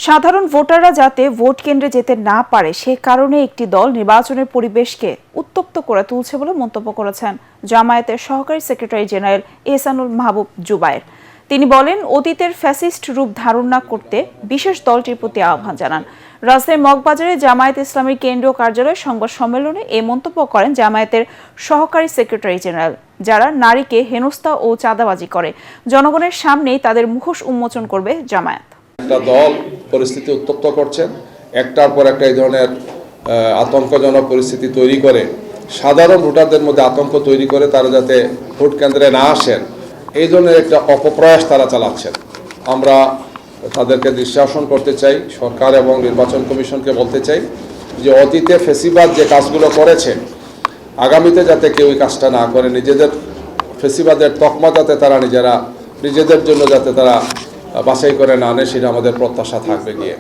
সাধারণ ভোটাররা যাতে ভোট কেন্দ্রে যেতে না পারে সে কারণে একটি দল নির্বাচনের পরিবেশকে উত্তপ্ত করে তুলছে বলে মন্তব্য করেছেন জামায়াতের সহকারী সেক্রেটারি জেনারেল এহসানুল মাহবুব জুবায়ের। তিনি বলেন, অতীতের ফ্যাসিস্ট রূপ ধারণ না করতে বিশেষ দলটির প্রতি আহ্বান জানান। রাজধানীর মগবাজারে জামায়াত ইসলামীর কেন্দ্রীয় কার্যালয়ে সংবাদ সম্মেলনে এই মন্তব্য করেন জামায়াতের সহকারী সেক্রেটারি জেনারেল। যারা নারীকে হেনস্থা ও চাঁদাবাজি করে জনগণের সামনেই তাদের মুখোশ উন্মোচন করবে জামায়াত। একটা দল পরিস্থিতি উত্তপ্ত করছেন, একটার পর একটা এই ধরনের আতঙ্কজনক পরিস্থিতি তৈরি করে সাধারণ ভোটারদের মধ্যে আতঙ্ক তৈরি করে তারা যাতে ভোট কেন্দ্রে না আসেন এই ধরনের একটা অপপ্রয়াস তারা চালাচ্ছেন। আমরা তাদেরকে দৃষ্টাসন করতে চাই, সরকার এবং নির্বাচন কমিশনকে বলতে চাই যে অতীতে ফেসিবাদ যে কাজগুলো করেছে আগামীতে যাতে কেউ এই কাজটা না করে, নিজেদের ফেসিবাদের তকমা যাতে তারা নিজেদের জন্য যাতে তারা বাছাই করে না আনে, সেটা আমাদের প্রত্যাশা থাকবে গিয়ে।